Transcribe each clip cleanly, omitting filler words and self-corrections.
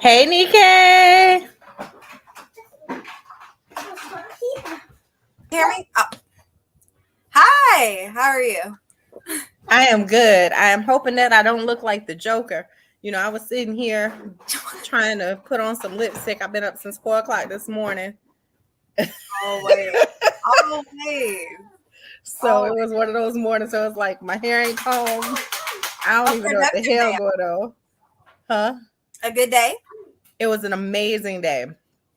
Hey, Nikkei. Hear me? Oh. Hi, how are you? I am good. I am hoping that I don't look like the Joker. You know, I was sitting here trying to put on some lipstick. I've been up since 4 o'clock this morning. Always. So it was one of those mornings. So it was like my hair ain't combed. I don't even know what the hell going on. Huh? A good day? It was an amazing day.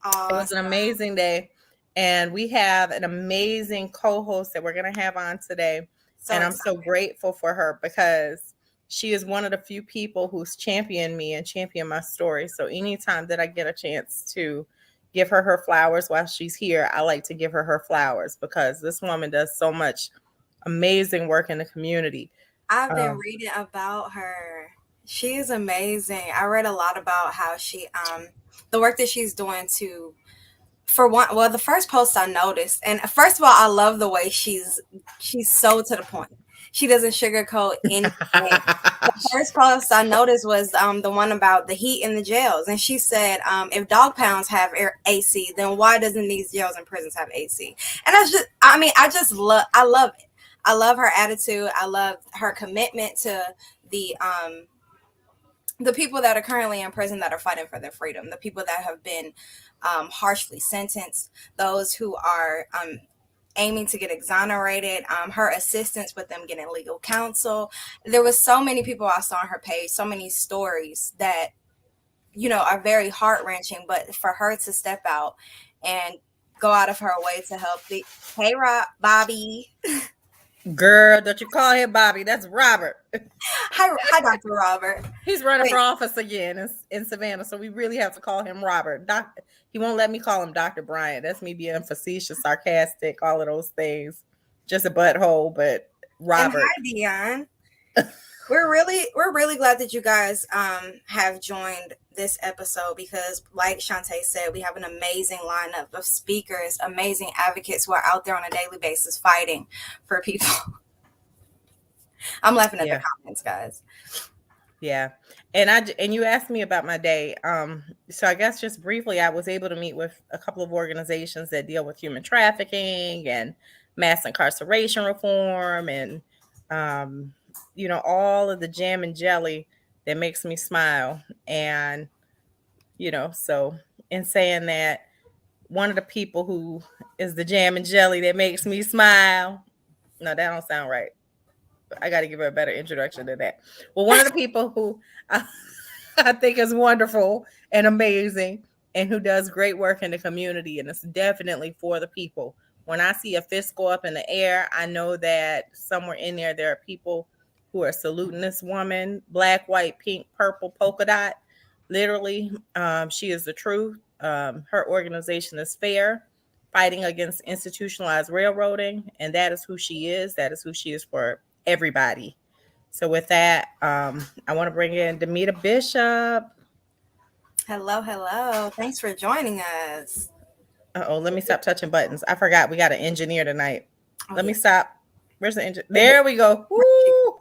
Awesome. It was an amazing day. And we have an amazing co-host that we're going to have on today. And I'm so grateful for her because she is one of the few people who's championed me and championed my story. So anytime that I get a chance to give her flowers while she's here, I like to give her flowers because this woman does so much amazing work in the community. I've been reading about her. She is amazing. I read a lot about how she, the work that she's doing to, for one, well, the first post I noticed, and first of all, I love the way she's so to the point. She doesn't sugarcoat anything. The first post I noticed was the one about the heat in the jails, and she said, if dog pounds have AC, then why doesn't these jails and prisons have AC? And I love it. I love her attitude. I love her commitment to the people that are currently in prison that are fighting for their freedom, the people that have been harshly sentenced, those who are aiming to get exonerated, her assistance with them getting legal counsel. There was so many people I saw on her page, so many stories that, are very heart-wrenching, but for her to step out and go out of her way to help hey, Bobby. Girl, don't you call him Bobby? That's Robert. Hi, Dr. Robert. He's running for office again in Savannah, so we really have to call him Robert. He won't let me call him Dr. Bryant. That's me being facetious, sarcastic, all of those things. Just a butthole, but Robert. And hi, Dion. We're really glad that you guys have joined this episode because, like Shantae said, we have an amazing lineup of speakers, amazing advocates who are out there on a daily basis fighting for people. I'm laughing at the comments, guys. Yeah. And you asked me about my day. So I guess just briefly, I was able to meet with a couple of organizations that deal with human trafficking and mass incarceration reform and all of the jam and jelly that makes me smile. And, so in saying that, one of the people who is the jam and jelly that makes me smile. No, that don't sound right. I got to give her a better introduction than that. Well, one of the people who I think is wonderful and amazing and who does great work in the community, and it's definitely for the people. When I see a fist go up in the air, I know that somewhere in there are people who are saluting this woman, black, white, pink, purple, polka dot. Literally, she is the truth. Her organization is fair, fighting against institutionalized railroading, and that is who she is. That is who she is for everybody. So with that, I want to bring in Demita Bishop. Hello. Thanks for joining us. Let me stop touching buttons. I forgot we got an engineer tonight. Let me stop. Where's the engineer? There we go. Woo!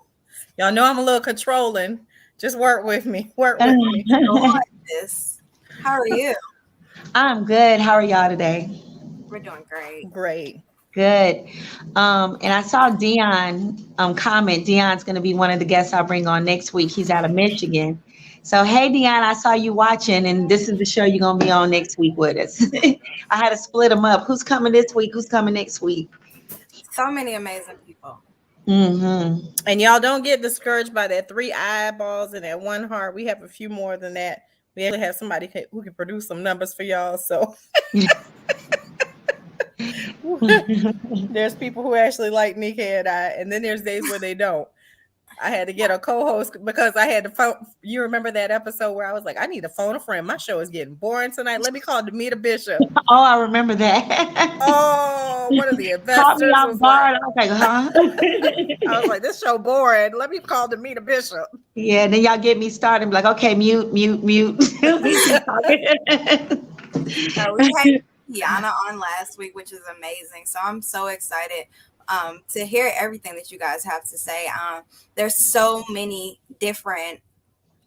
Y'all know I'm a little controlling. Just work with me. Work with me. How are you? I'm good. How are y'all today? We're doing great. Great. Good. And I saw Dion comment. Dion's going to be one of the guests I'll bring on next week. He's out of Michigan. So, hey, Dion, I saw you watching, and this is the show you're going to be on next week with us. I had to split them up. Who's coming this week? Who's coming next week? So many amazing people. Mm-hmm. And y'all don't get discouraged by that 3 eyeballs and that 1 heart. We have a few more than that. We actually have somebody who can produce some numbers for y'all. So there's people who actually like Nika and I, and then there's days where they don't. I had to get a co-host because I had to phone. You remember that episode where I was like, I need to phone a friend. My show is getting boring tonight. Let me call Demita Bishop. Oh, I remember that. One of the investors caught me off guard. Like, huh? I was like, this show boring. Let me call Demita Bishop. Yeah, then y'all get me started. I'm like, okay, mute. We had Tiana on last week, which is amazing. So I'm so excited to hear everything that you guys have to say. There's so many different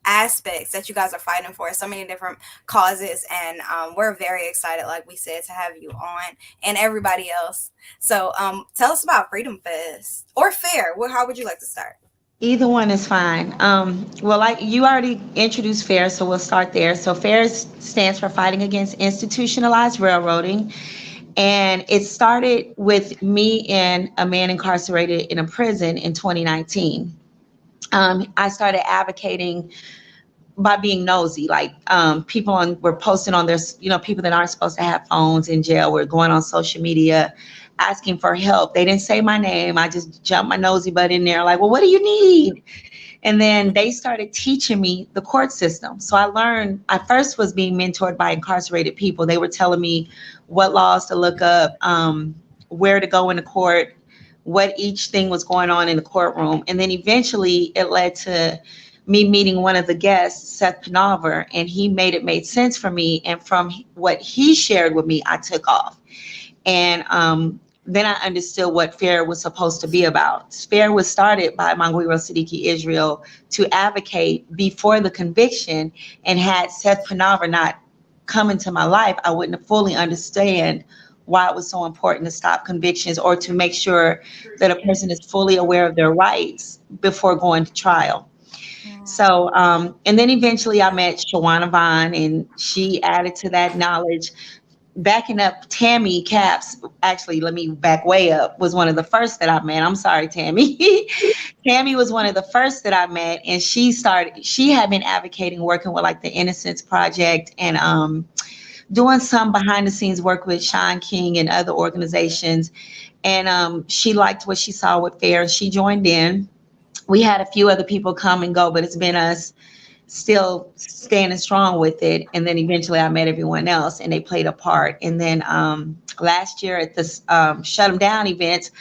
aspects that you guys are fighting for, so many different causes, and we're very excited, like we said, to have you on and everybody else. So tell us about Freedom Fest or Fair. Well, how would you like to start? Either one is fine. Well, like you already introduced FAIR, so we'll start there. So FAIR stands for Fighting Against Institutionalized Railroading. And it started with me and a man incarcerated in a prison in 2019. I started advocating by being nosy. Like people were posting on their, people that aren't supposed to have phones in jail were going on social media asking for help. They didn't say my name. I just jumped my nosy butt in there like, well, what do you need? And then they started teaching me the court system. So I learned, I first was being mentored by incarcerated people. They were telling me what laws to look up, where to go in the court, what each thing was going on in the courtroom. And then eventually it led to me meeting one of the guests, Seth Panalver, and he made sense for me. And from what he shared with me, I took off. And then I understood what FAIR was supposed to be about. FAIR was started by Mangwiro Siddiqui Israel to advocate before the conviction, and had Seth Panalver not come into my life, I wouldn't have fully understand why it was so important to stop convictions or to make sure that a person is fully aware of their rights before going to trial. So, and then eventually I met Shawanna Vaughn, and she added to that knowledge. Backing up, Tammie Capps, actually, let me back way up, was one of the first that I met. I'm sorry, Tammie. Tammie was one of the first that I met, and she had been advocating, working with like the Innocence Project, and doing some behind the scenes work with Sean King and other organizations. And she liked what she saw with FAIR. She joined in. We had a few other people come and go, but it's been us still standing strong with it. And then eventually I met everyone else, and they played a part. And then last year at this Shut 'em Down event,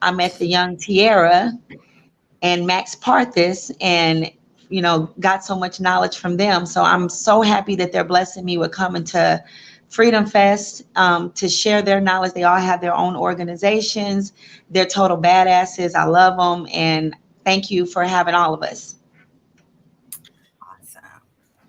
I met the young Tyara and Max Parthas, and got so much knowledge from them. So I'm so happy that they're blessing me with coming to Freedom Fest to share their knowledge. They all have their own organizations. They're total badasses. I love them, and thank you for having all of us.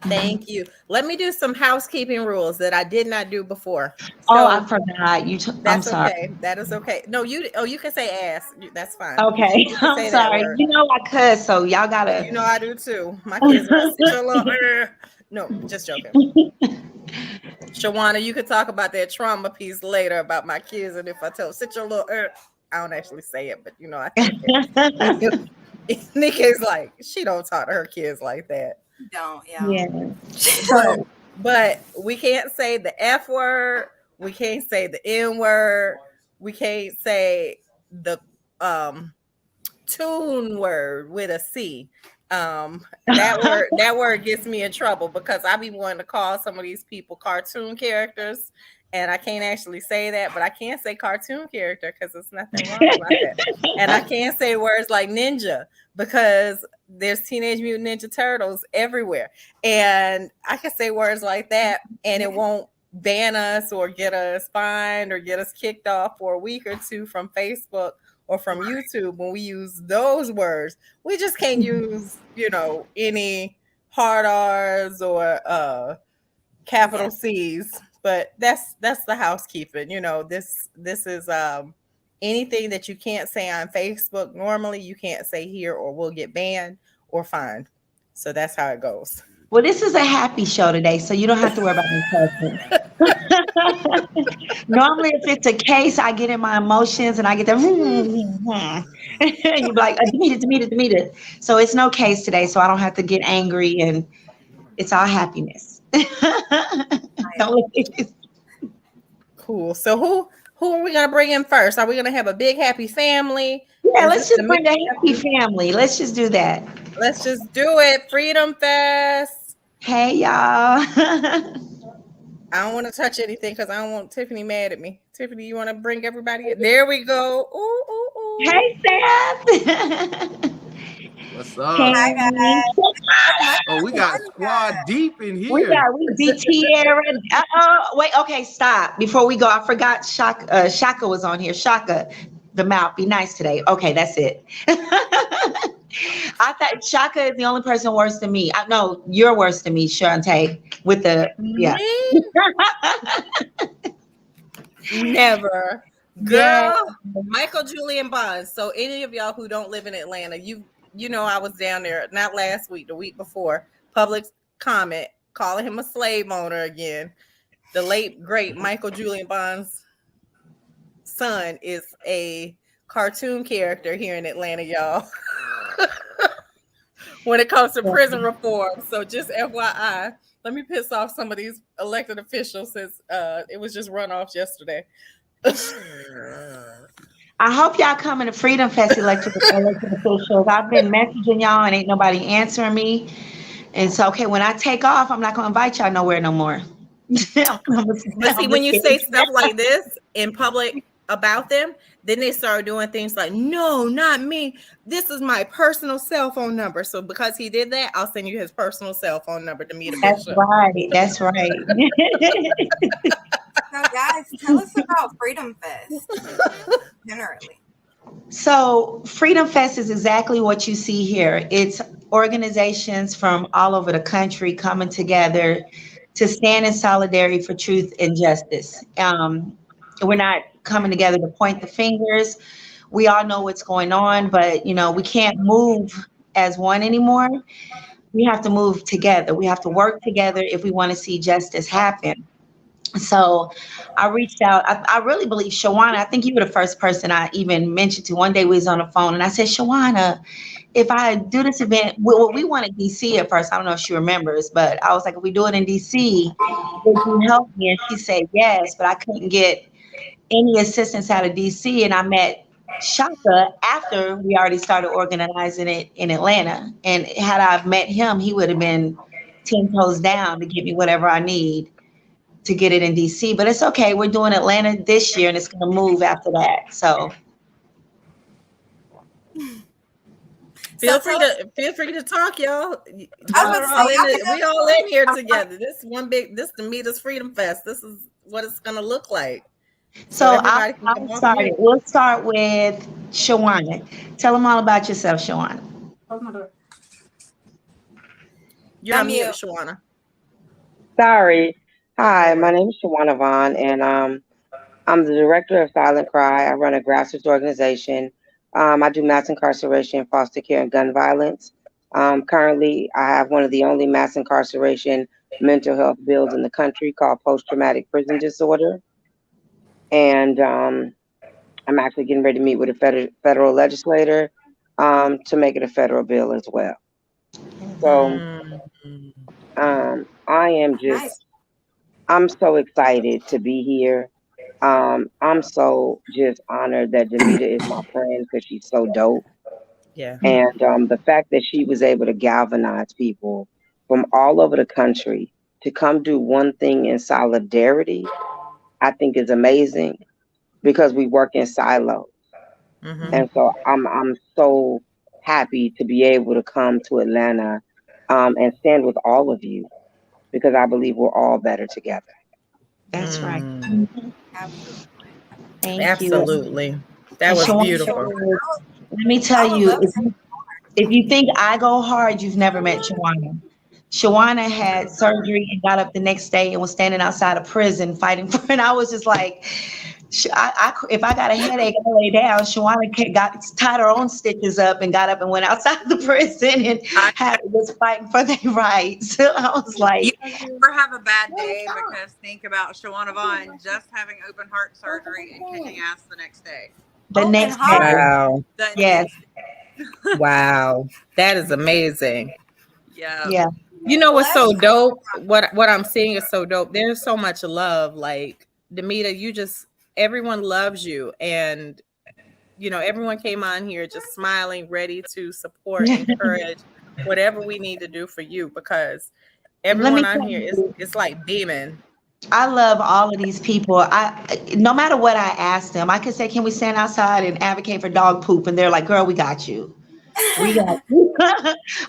Thank you. Let me do some housekeeping rules that I did not do before. So, I forgot. I'm sorry. Okay. That is okay. No, you can say ass. That's fine. Okay. I'm sorry. I cuss, so y'all gotta. I do too. My kids are no, just joking. Shawanna, you could talk about that trauma piece later about my kids, and if I tell sit your little I don't actually say it, but I think Nikki's like, she don't talk to her kids like that. Don't, yeah. But we can't say the F word, we can't say the N word, we can't say the tune word with a C. That word gets me in trouble because I be wanting to call some of these people cartoon characters, and I can't actually say that, but I can't say cartoon character because there's nothing wrong about that. And I can't say words like ninja because there's Teenage Mutant Ninja Turtles everywhere. And I can say words like that and it won't ban us or get us fined or get us kicked off for a week or two from Facebook or from YouTube when we use those words. We just can't use, any hard R's or capital C's. But that's the housekeeping. This is anything that you can't say on Facebook normally, you can't say here or we'll get banned or fined. So that's how it goes. Well, this is a happy show today, so you don't have to worry about me cussing. Normally, if it's a case, I get in my emotions and I get the you're like, Demeter. So it's no case today, so I don't have to get angry, and it's all happiness. Cool. So who are we gonna bring in first? Are we gonna have a big happy family? Yeah, let's just bring the happy family. Let's just do that. Let's just do it. Freedom Fest. Hey y'all. I don't want to touch anything because I don't want Tiffany mad at me. Tiffany, you want to bring everybody in? There we go. Ooh. Hey Seth. What's up? Hi guys. Oh, we got squad deep in here. We DTR. Wait, okay, stop. Before we go, I forgot Shaka was on here. Shaka, the mouth, be nice today. Okay, that's it. I thought Tshaka is the only person worse than me. No, you're worse than me, Shantae. With the yeah. Me? Never. Yeah. Girl, Michael Julian Bonds. So any of y'all who don't live in Atlanta, you know I was down there not last week, the week before. Public comment calling him a slave owner again. The late great Michael Julian Bonds' son is a cartoon character here in Atlanta, y'all. When it comes to prison reform. So just FYI, let me piss off some of these elected officials since it was just runoffs yesterday. I hope y'all coming to Freedom Fest elected officials. I've been messaging y'all and ain't nobody answering me. And so, okay, when I take off, I'm not going to invite y'all nowhere no more. But see, when you say stuff like this in public about them, then they start doing things like, no, not me. This is my personal cell phone number. So because he did that, I'll send you his personal cell phone number to meet a bishop. That's right. So guys, tell us about Freedom Fest generally. So Freedom Fest is exactly what you see here. It's organizations from all over the country coming together to stand in solidarity for truth and justice. We're not coming together to point the fingers. We all know what's going on, but we can't move as one anymore. We have to move together. We have to work together if we want to see justice happen. So I reached out. I really believe Shawanna, I think you were the first person I even mentioned to. One day we was on the phone and I said, Shawanna, if I do this event, we wanted DC at first. I don't know if she remembers, but I was like, if we do it in DC, would you help me? And she said yes, but I couldn't get any assistance out of DC. And I met Tshaka after we already started organizing it in Atlanta. And had I met him, he would have been 10 toes down to give me whatever I need to get it in DC. But it's okay. We're doing Atlanta this year and it's going to move after that. So feel free to talk, y'all. We all in here together. This to meet us Freedom Fest. This is what it's gonna look like. So I'll start it. We'll start with Shawanna. Tell them all about yourself, Shawanna. You're on mute, Shawanna. Sorry. Hi, my name is Shawanna Vaughn, and I'm the director of Silent Cry. I run a grassroots organization. I do mass incarceration, foster care, and gun violence. Currently, I have one of the only mass incarceration mental health bills in the country called post-traumatic prison disorder. And I'm actually getting ready to meet with a federal legislator to make it a federal bill as well. So I am just, I'm so excited to be here. I'm so just honored that Demita is my friend because she's so dope. Yeah. And the fact that she was able to galvanize people from all over the country to come do one thing in solidarity, I think is amazing because we work in silos. Mm-hmm. And so I'm so happy to be able to come to Atlanta and stand with all of you because I believe we're all better together. That's right. Absolutely. That was beautiful. Let me tell you, if you think I go hard, you've never met Shawanna. Shawanna had surgery and got up the next day and was standing outside of prison fighting for it. And I was just like, if I got a headache, I lay down. Shawanna tied her own stitches up and got up and went outside the prison and was fighting for their rights. So I was like, you never have a bad day because think about Shawanna Vaughn just having open heart surgery and kicking ass the next day. The next day. Wow. Yes. Wow. That is amazing. Yeah. You know what's so dope? What I'm seeing is so dope. There's so much love. Like Demita, everyone loves you. And everyone came on here just smiling, ready to support, encourage, whatever we need to do for you, because everyone on here is like beaming. I love all of these people. No matter what I ask them, I could say, can we stand outside and advocate for dog poop? And they're like, girl, we got you. We got you.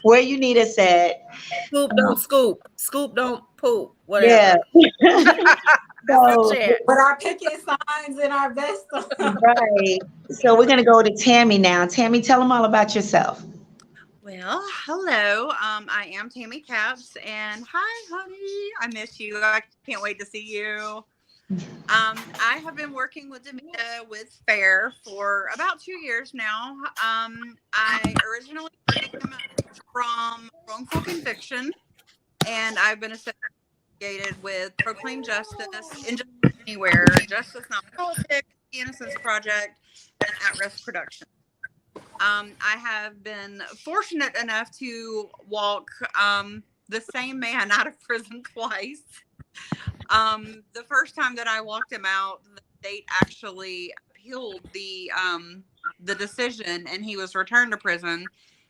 Where you need us at. Scoop, don't scoop. Scoop, don't poop. Whatever. Yeah. So, with our picket signs and our vests on. Right. So we're going to go to Tammie now. Tammie, tell them all about yourself. Well, hello. I am Tammie Capps, and hi, honey. I miss you. I can't wait to see you. I have been working with Demita with FAIR for about 2 years now. I originally came from wrongful conviction, and I've been associated with Proclaim Justice, Injustice Anywhere, Justice Not Politics, the Innocence Project, and At Risk Production. I have been fortunate enough to walk the same man out of prison twice. The first time that I walked him out, the state actually appealed the decision, and he was returned to prison.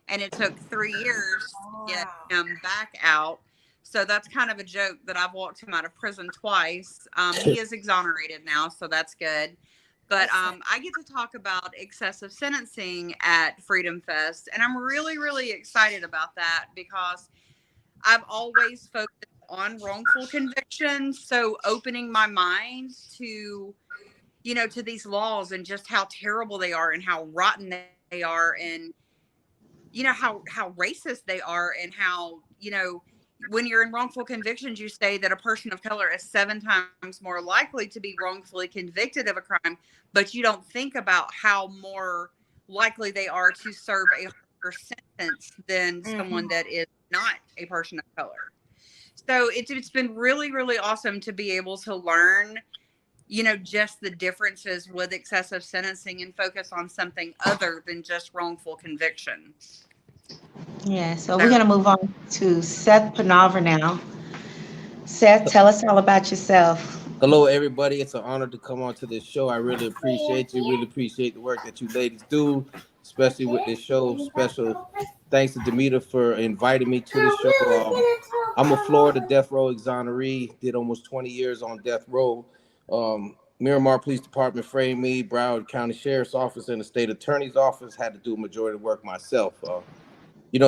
And it took 3 years to get him back out. So that's kind of a joke that I've walked him out of prison twice. He is exonerated now, so that's good. But I get to talk about excessive sentencing at Freedom Fest, and I'm really, really excited about that because I've always focused on wrongful convictions. So opening my mind to, to these laws and just how terrible they are and how rotten they are, and how racist they are, and how, when you're in wrongful convictions, you say that a person of color is 7 times more likely to be wrongfully convicted of a crime, but you don't think about how more likely they are to serve a harsher sentence than someone that is not a person of color. So it's been really, really awesome to be able to learn, just the differences with excessive sentencing and focus on something other than just wrongful conviction. Yeah, so we're going to move on to Seth Panalver now. Seth, tell us all about yourself. Hello, everybody. It's an honor to come on to this show. I really appreciate you. Really appreciate the work that you ladies do, especially with this show. Special thanks to Demita for inviting me to the show. I'm a Florida death row exoneree. Did almost 20 years on death row. Miramar Police Department framed me. Broward County Sheriff's Office and the State Attorney's Office had to do a majority of the work myself.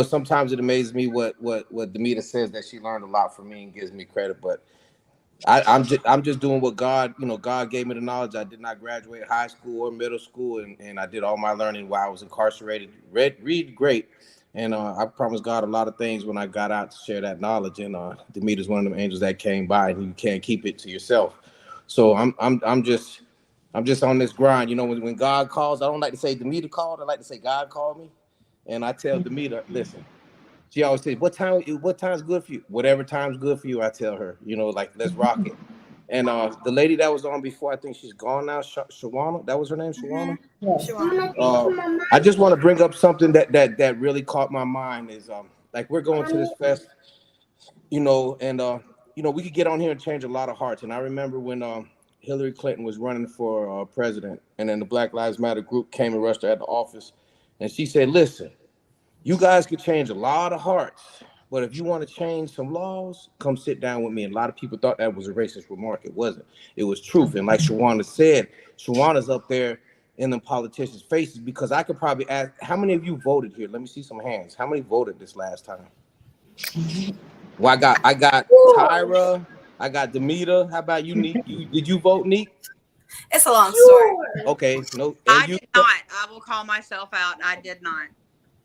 Sometimes it amazes me what Demita says, that she learned a lot from me and gives me credit, but I'm just doing what God gave me the knowledge. I did not graduate high school or middle school, and I did all my learning while I was incarcerated. Read great, and I promised God a lot of things when I got out to share that knowledge. And Demita's one of them angels that came by, and you can't keep it to yourself. So I'm just on this grind. When God calls, I don't like to say Demita called. I like to say God called me, and I tell Demita, listen. She always says, what time's good for you? Whatever time's good for you, I tell her, let's rock it. And the lady that was on before, I think she's gone now, Shawanna, that was her name, Shawanna? Yes. I just want to bring up something that really caught my mind is, we're going to this fest, and, we could get on here and change a lot of hearts. And I remember when Hillary Clinton was running for president, and then the Black Lives Matter group came and rushed her at the office, and she said, listen, you guys could change a lot of hearts, but if you want to change some laws, come sit down with me. And a lot of people thought that was a racist remark. It wasn't. It was truth. And like Shawanna said, Shawanna's up there in the politicians' faces, because I could probably ask, how many of you voted here? Let me see some hands. How many voted this last time? Well, I got Tyra. I got Demita. How about you, Neek? Did you vote, Neek? It's a long story. Okay. No. I did not. I will call myself out. I did not.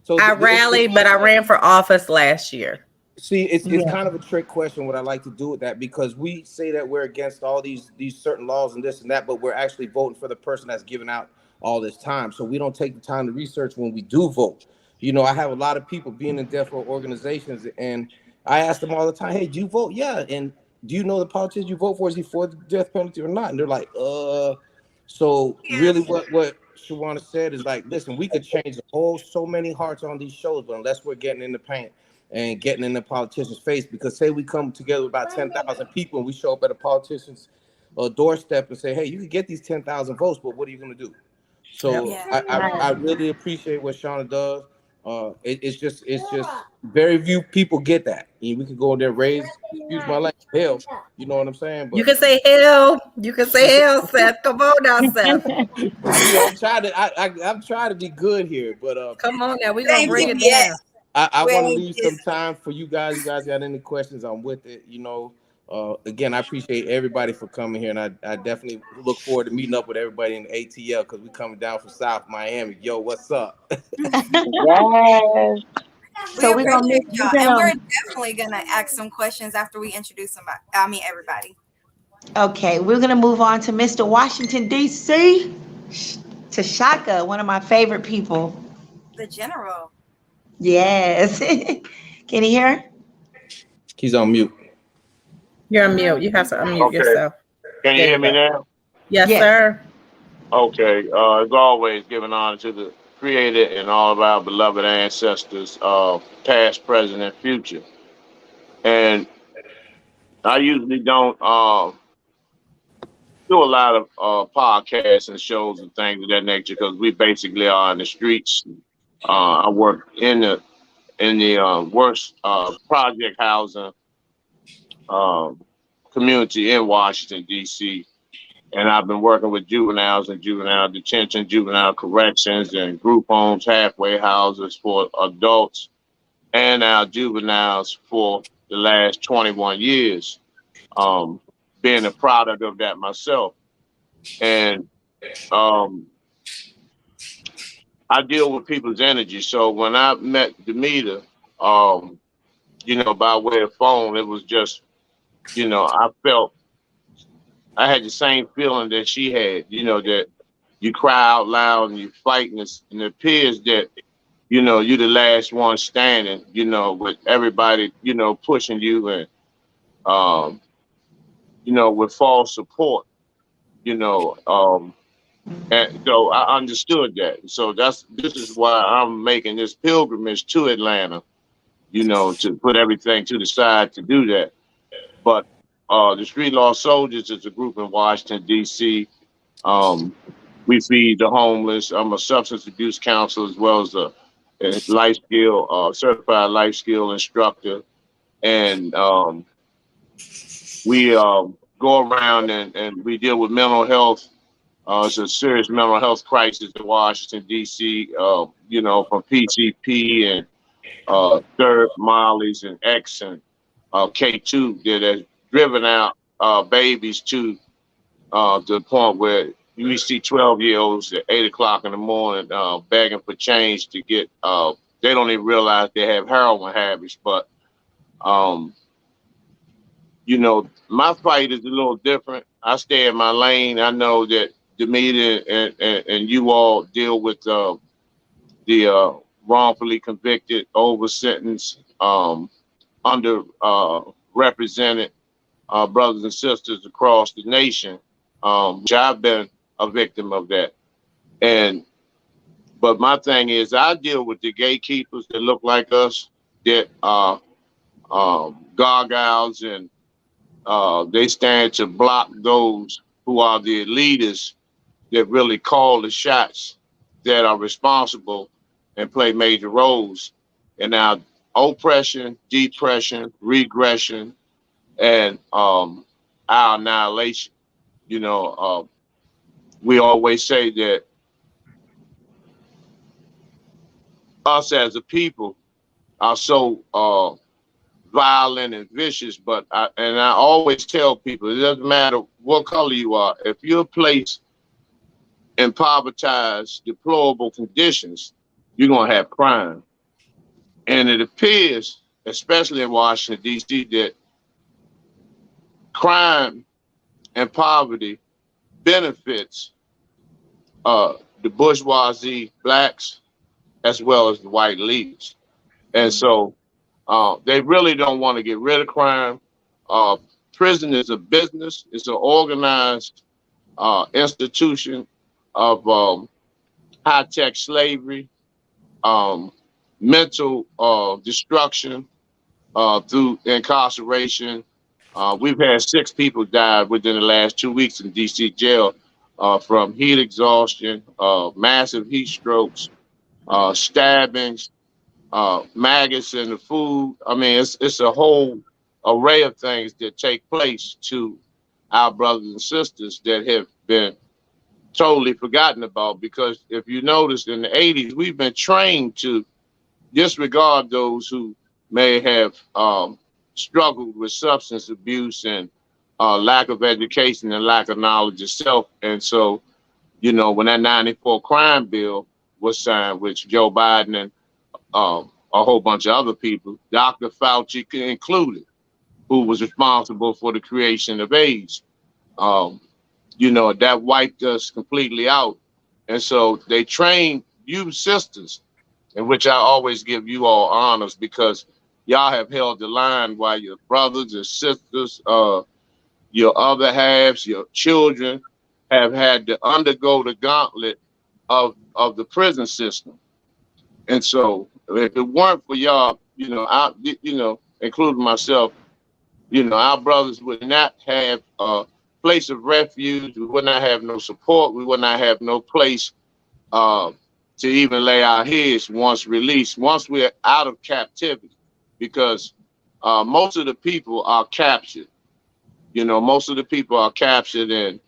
So I rallied, but I ran for office last year. See, it's kind of a trick question what I like to do with that, because we say that we're against all these certain laws and this and that, but we're actually voting for the person that's given out all this time. So we don't take the time to research when we do vote. I have a lot of people being in death row organizations, and I ask them all the time, hey, do you vote? Yeah. And do you know the politician you vote for? Is he for the death penalty or not? And they're like, So really what Shawanna said is listen, we could change so many hearts on these shows, but unless we're getting in the paint and getting in the politician's face, because say we come together with about 10,000 people and we show up at a politician's doorstep and say, hey, you can get these 10,000 votes, but what are you going to do? So I really appreciate what Shawnna does. It's just very few people get that. We could go in there, raise, excuse my language, hell, you know what I'm saying? But you can say hell. You can say hell, Seth. Come on now, Seth. I'm trying to be good here, but come on now, we're gonna bring it down. I want to leave some time for you guys. You guys got any questions? I'm with it. Again, I appreciate everybody for coming here, and I definitely look forward to meeting up with everybody in the ATL, because we're coming down from South Miami. Yo, what's up? Yes. We So we're gonna appreciate we're y'all, and gonna we're definitely gonna ask some questions after we introduce somebody. I mean, everybody. okay, we're gonna move on to Mr. Washington D.C. Tshaka, one of my favorite people. The general. Yes. Can you hear? He's on mute. You're on mute. You have to unmute Okay. yourself. Can you There hear you me go. now? Yes, Yes. sir. Okay. As always, giving honor to the Creator and all of our beloved ancestors, past, present, and future. And I usually don't do a lot of podcasts and shows and things of that nature because we basically are in the streets. I work in the worst project housing um, community in Washington D.C. And I've been working with juveniles and juvenile detention, juvenile corrections, and group homes, halfway houses for adults and our juveniles for the last 21 years. Um, Being a product of that myself, and um, I deal with people's energy. So when I met Demeter, um, by way of phone, it was just, I felt I had the same feeling that she had. That you cry out loud and you fight, and it appears that you're the last one standing. With everybody pushing you and um, with false support. You know, um, and so I understood that. So this is why I'm making this pilgrimage to Atlanta. To put everything to the side to do that. But the Street Law Soldiers is a group in Washington D.C. Um, we feed the homeless. I'm a substance abuse counselor as well as a life skill certified life skill instructor, and we go around and we deal with mental health. It's a serious mental health crisis in Washington D.C. From PCP and Third Mollies and X and K2 that has driven out babies to the point where you see 12-year-olds at 8 o'clock in the morning begging for change to get. They don't even realize they have heroin habits. But my fight is a little different. I stay in my lane. I know that Demeter and you all deal with the wrongfully convicted, over sentenced, under represented brothers and sisters across the nation, which I've been a victim of that. But my thing is, I deal with the gatekeepers that look like us, that are gargoyles, and they stand to block those who are the elitists that really call the shots, that are responsible and play major roles in our oppression, depression, regression, and our annihilation. We always say that us as a people are so violent and vicious, but I always tell people it doesn't matter what color you are. If you're placed in impoverished, deplorable conditions, you're gonna have crime. And it appears, especially in Washington D.C., that crime and poverty benefits the bourgeoisie, blacks, as well as the white leaders. And so they really don't want to get rid of crime. Uh, Prison is a business. It's an organized institution of high-tech slavery, um, mental destruction through incarceration. We've had 6 people die within the last 2 weeks in D.C. jail from heat exhaustion, massive heat strokes, stabbings, maggots in the food. I mean, it's a whole array of things that take place to our brothers and sisters that have been totally forgotten about. Because if you notice, in the 80s, we've been trained to disregard those who may have struggled with substance abuse and lack of education and lack of knowledge of self. And so, when that 94 crime bill was signed, which Joe Biden and a whole bunch of other people, Dr. Fauci included, who was responsible for the creation of AIDS. That wiped us completely out. And so they trained you sisters, in which I always give you all honors, because y'all have held the line while your brothers and sisters, your other halves, your children have had to undergo the gauntlet of the prison system. And so if it weren't for y'all, including myself, our brothers would not have a place of refuge. We would not have no support. We would not have no place to even lay our heads once released, once we're out of captivity, because most of the people are captured. Most of the people are captured, and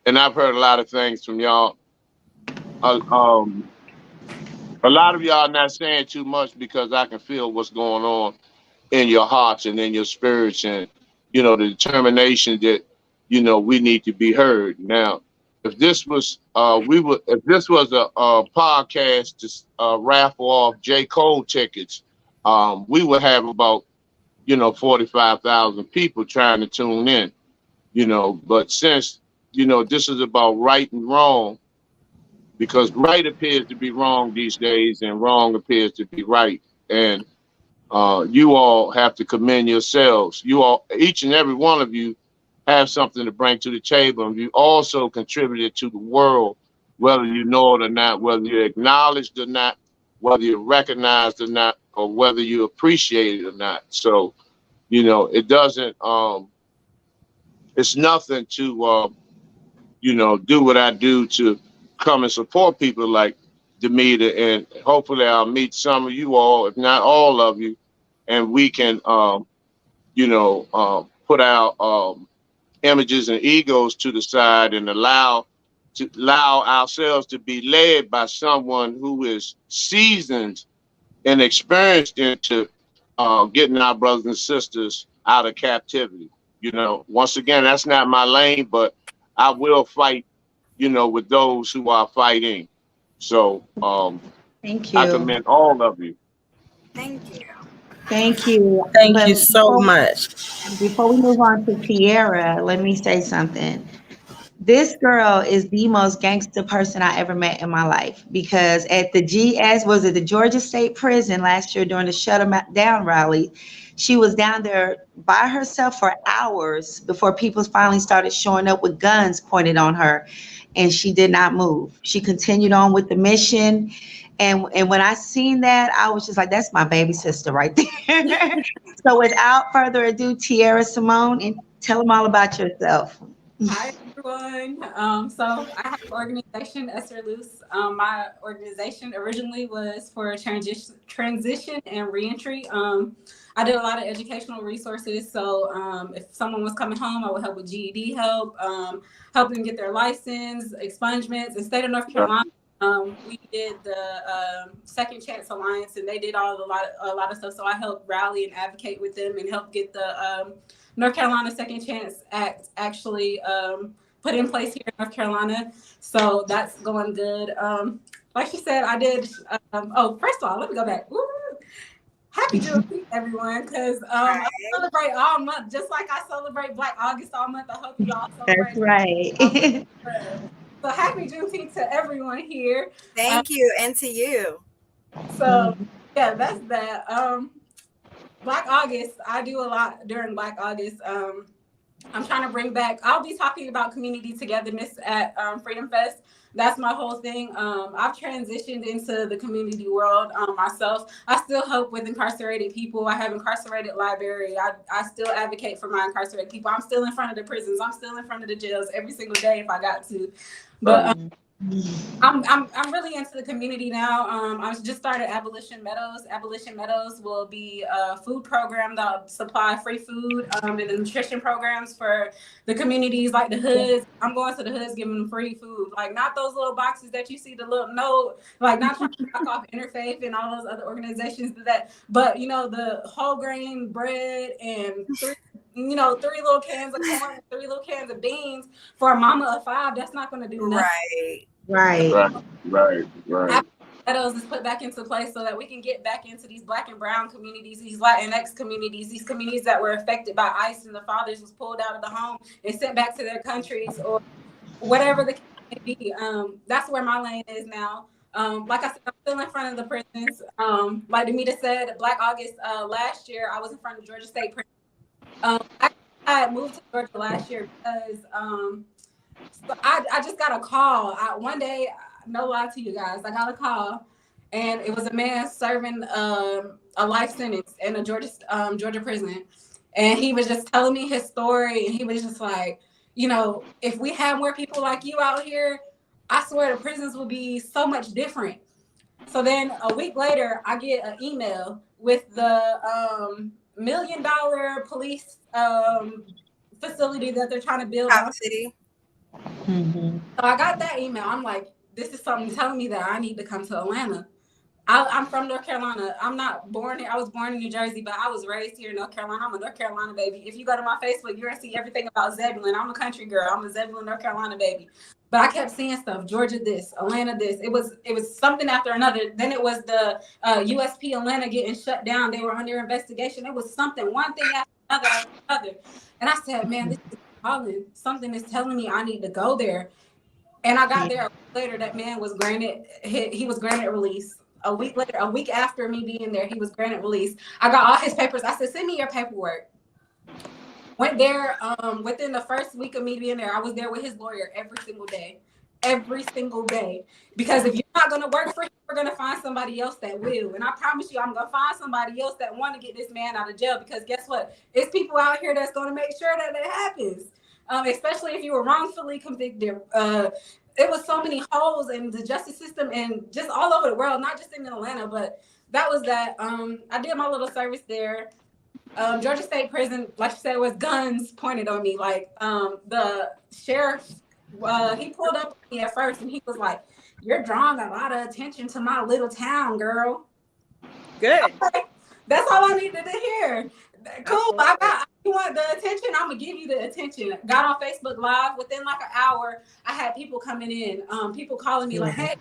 and I've heard a lot of things from y'all. A lot of y'all not saying too much because I can feel what's going on in your hearts and in your spirits, and the determination that we need to be heard. Now, if this was a podcast to raffle off J. Cole tickets, we would have about 45,000 people trying to tune in. But since this is about right and wrong, because right appears to be wrong these days and wrong appears to be right, and you all have to commend yourselves. You all, each and every one of you, have something to bring to the table, and you also contributed to the world, whether you know it or not, whether you're acknowledged or not, whether you're recognized or not, or whether you appreciate it or not. So, it doesn't. It's nothing to do what I do to come and support people like Demeter, and hopefully I'll meet some of you all, if not all of you, and we can, put our images and egos to the side and allow ourselves to be led by someone who is seasoned and experienced into getting our brothers and sisters out of captivity. Once again, that's not my lane, but I will fight, with those who are fighting. So Thank you. I commend all of you. Thank you. Thank you. Thank you so much. Before we move on to Tiara, let me say something. This girl is the most gangster person I ever met in my life, because at the the Georgia State Prison last year during the Shut 'em Down rally, she was down there by herself for hours before people finally started showing up with guns pointed on her, and she did not move. She continued on with the mission. And when I seen that, I was just like, that's my baby sister right there. So without further ado, Tiara Simone, and tell them all about yourself. Hi, everyone. So I have an organization, Esther Luce. My organization originally was for transition and reentry. I did a lot of educational resources. So if someone was coming home, I would help with GED help, help them get their license, expungements. In the state of North Carolina, we did the Second Chance Alliance, and they did a lot of stuff. So I helped rally and advocate with them and help get the North Carolina Second Chance Act actually put in place here in North Carolina. So that's going good. Like she said, I did. First of all, let me go back. Woo! Happy Juneteenth, everyone, because I celebrate all month, just like I celebrate Black August all month. I hope you all celebrate. That's right. So happy Juneteenth to everyone here. Thank you, and to you. So yeah, that's that. Black August, I do a lot during Black August. I'm trying to bring back, I'll be talking about community togetherness at Freedom Fest. That's my whole thing. I've transitioned into the community world myself. I still help with incarcerated people. I have incarcerated library. I still advocate for my incarcerated people. I'm still in front of the prisons. I'm still in front of the jails every single day if I got to. But I'm really into the community now. I just started Abolition Meadows. Abolition Meadows will be a food program that will supply free food and nutrition programs for the communities like the hoods. I'm going to the hoods giving them free food, like not those little boxes that you see, the little like not trying to knock off Interfaith and all those other organizations but the whole grain bread and three little cans of corn, 3 little cans of beans for a mama of 5. That's not going to do nothing. Right. That's ghettos is put back into place so that we can get back into these Black and brown communities, these Latinx communities, these communities that were affected by ICE and the fathers was pulled out of the home and sent back to their countries or whatever the case may be. That's where my lane is now. Like I said, I'm still in front of the prisons. Like Demita said, Black August last year, I was in front of Georgia State Prison. I moved to Georgia last year because so I just got a call. One day, no lie to you guys, I got a call, and it was a man serving a life sentence in a Georgia prison, and he was just telling me his story, and he was just like, you know, if we had more people like you out here, I swear the prisons would be so much different. So then a week later, I get an email with the $1 million police facility that they're trying to build Top on City. Mm-hmm. So I got that email. I'm like, this is something telling me that I need to come to Atlanta. I'm from North Carolina. I'm not born here. I was born in New Jersey, but I was raised here in North Carolina. I'm a North Carolina baby. If you go to my Facebook, you're gonna see everything about Zebulon. I'm a country girl. I'm a Zebulon, North Carolina baby. But I kept seeing stuff. Georgia this, Atlanta this. It was something after another. Then it was the USP Atlanta getting shut down. They were under investigation. It was something, one thing after another. And I said, man, this is calling. Something is telling me I need to go there. And I got there a week later. That man was granted. He was granted release. A week later, a week after me being there, he was granted release. I got all his papers. I said, send me your paperwork. Went there within the first week of me being there. I was there with his lawyer every single day. Because if you're not going to work for him, we're going to find somebody else that will. And I promise you, I'm going to find somebody else that want to get this man out of jail. Because guess what? It's people out here that's going to make sure that it happens. Especially if you were wrongfully convicted. It was so many holes in the justice system and just all over the world, not just in Atlanta, but that was that. I did my little service there. Georgia State Prison, like you said, was guns pointed on me. Like the sheriff, he pulled up on me at first and he was like, you're drawing a lot of attention to my little town, girl. Good. That's all I needed to hear. Cool. You want the attention? I'm gonna give you the attention. Got on Facebook Live. Within like an hour, I had people coming in. People calling me like, "Hey,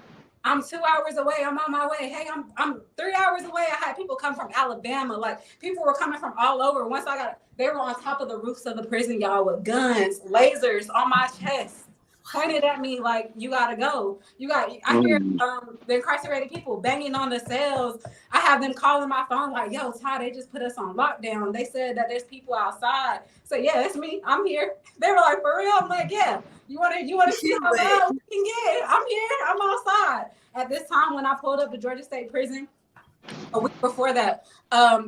I'm 2 hours away. I'm on my way. Hey, I'm 3 hours away." I had people come from Alabama. Like people were coming from all over. Once they were on top of the roofs of the prison, y'all, with guns, lasers on my chest, pointed at me like, you gotta go. I hear the incarcerated people banging on the cells. I have them calling my phone like, yo, Ty, they just put us on lockdown. They said that there's people outside. So yeah, it's me. I'm here. They were like, for real? I'm like, yeah. You wanna see how bad we can get? I'm here. I'm outside. At this time when I pulled up to Georgia State Prison, a week before that,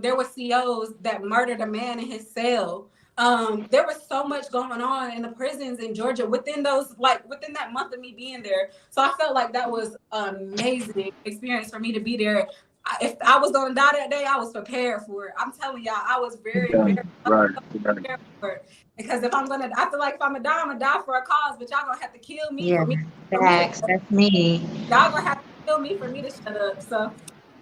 there were COs that murdered a man in his cell. There was so much going on in the prisons in Georgia within that month of me being there. So I felt like that was an amazing experience for me to be there. If I was gonna die that day, I was prepared for it. I'm telling y'all, I was very, very prepared for it. Because I feel like if I'm gonna die for a cause, but y'all gonna have to kill me for me. Facts. That's me. Y'all gonna have to kill me for me to shut up. So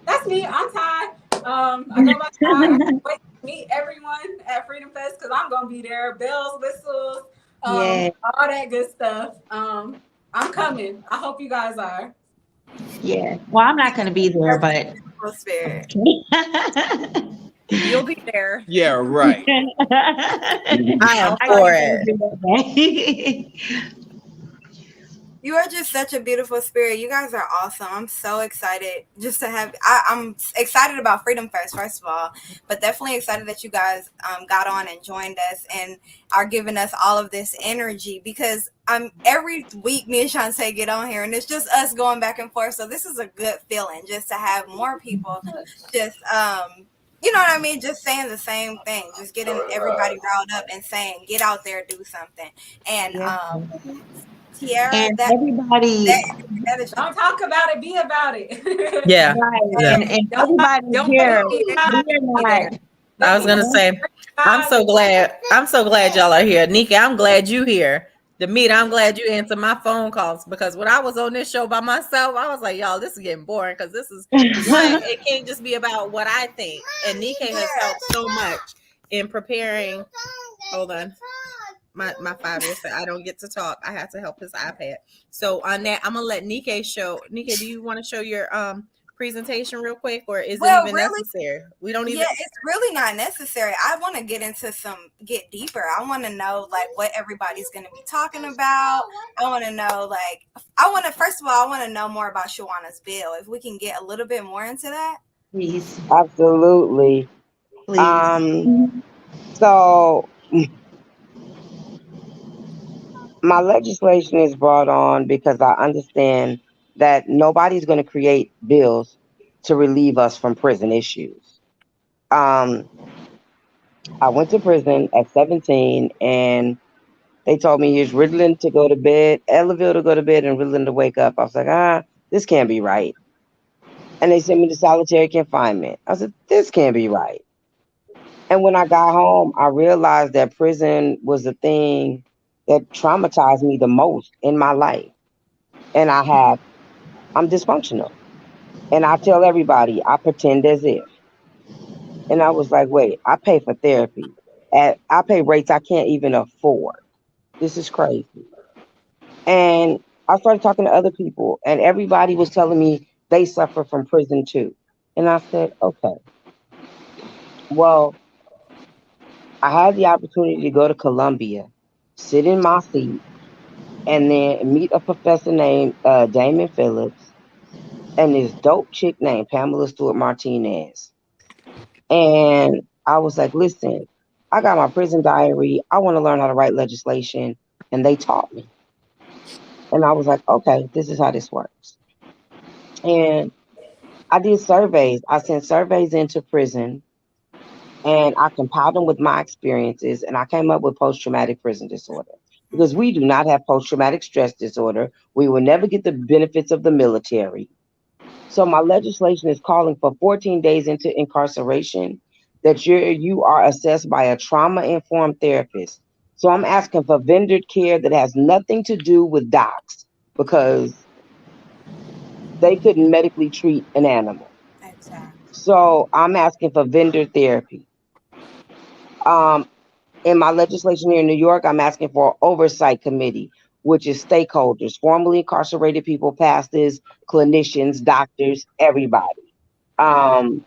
that's me. I'm Ty. I go by Ty. I can't wait to meet everyone at Freedom Fest because I'm gonna be there. Bells, whistles, all that good stuff. I'm coming. I hope you guys are. Yeah. Well, I'm not gonna be there, but Spirit. You'll be there. Yeah, right. I am for it. You are just such a beautiful spirit. You guys are awesome. I'm so excited just to have. I'm excited about Freedom Fest, first of all, but definitely excited that you guys got on and joined us and are giving us all of this energy because every week me and Shantae get on here and it's just us going back and forth. So this is a good feeling just to have more people just you know what I mean? Just saying the same thing, just getting everybody riled up and saying, get out there, do something. And Tyara, and everybody don't talk about it, be about it. Yeah. Right. Yeah. And everybody here. I was gonna say, I'm so glad y'all are here. Nika, I'm glad you here. Demita, I'm glad you answered my phone calls because when I was on this show by myself, I was like, y'all, this is getting boring because this is it can't just be about what I think. And Nika has helped so much in preparing. Hold on. My 5-year-old said I don't get to talk. I have to help his iPad. So on that, I'm gonna let Nika show. Nika, do you want to show your presentation real quick, or is it Well, even really, necessary? We don't yeah, even. it's really not necessary. I want to get deeper. I want to know like what everybody's going to be talking about. I want to know first of all, I want to know more about Shawanna's bill. If we can get a little bit more into that. Please. Absolutely. Please. So my legislation is brought on because I understand that nobody's going to create bills to relieve us from prison issues. Um, I went to prison at 17 and they told me here's Ritalin to go to bed, Advil to go to bed, and Ritalin to wake up. I was like, this can't be right. And they sent me to solitary confinement. I said, this can't be right. And when I got home, I realized that prison was the thing that traumatized me the most in my life. And I'm dysfunctional. And I tell everybody, I pretend as if. And I was like, wait, I pay for therapy. I pay rates I can't even afford. This is crazy. And I started talking to other people, and everybody was telling me they suffer from prison too. And I said, okay, well, I had the opportunity to go to Columbia, sit in my seat, and then meet a professor named Damon Phillips and this dope chick named Pamela Stewart Martinez. And I was like, listen, I got my prison diary. I want to learn how to write legislation. And they taught me. And I was like, okay, this is how this works. And I did surveys. I sent surveys into prison and I compiled them with my experiences and I came up with post-traumatic prison disorder. Because we do not have post-traumatic stress disorder. We will never get the benefits of the military. So my legislation is calling for 14 days into incarceration that you are assessed by a trauma-informed therapist. So I'm asking for vendored care that has nothing to do with docs because they couldn't medically treat an animal. Exactly. So I'm asking for vendor therapy. In my legislation here in New York, I'm asking for an oversight committee, which is stakeholders, formerly incarcerated people, pastors, clinicians, doctors, everybody. Um,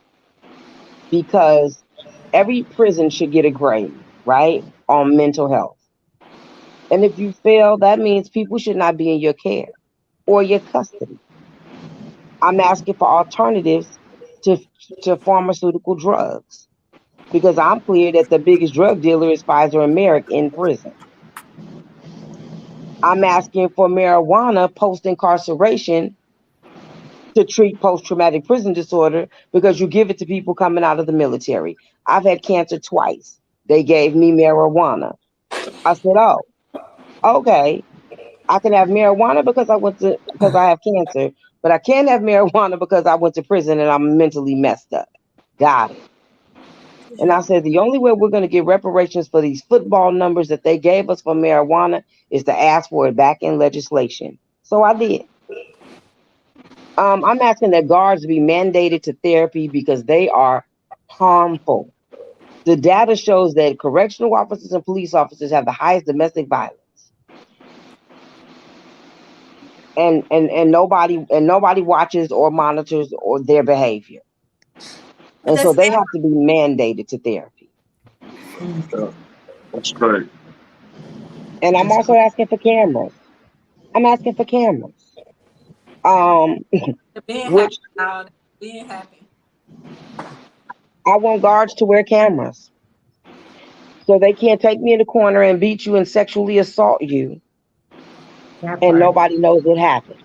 because every prison should get a grade, right, on mental health. And if you fail, that means people should not be in your care or your custody. I'm asking for alternatives to to pharmaceutical drugs because I'm clear that the biggest drug dealer is Pfizer and Merck in prison. I'm asking for marijuana post incarceration to treat post traumatic prison disorder because you give it to people coming out of the military. I've had cancer twice. They gave me marijuana. I said, oh, okay. I can have marijuana because I have cancer, but I can't have marijuana because I went to prison and I'm mentally messed up. Got it. And I said, the only way we're going to get reparations for these football numbers that they gave us for marijuana is to ask for it back in legislation. So I did. I'm asking that guards be mandated to therapy because they are harmful. The data shows that correctional officers and police officers have the highest domestic violence. And nobody watches or monitors or their behavior. And so they have to be mandated to therapy. Yeah, that's great. And I'm also asking for cameras. I'm asking for cameras. Um, Being happy, which child. Being happy. I want guards to wear cameras. So they can't take me in the corner and beat you and sexually assault you and nobody knows what happened.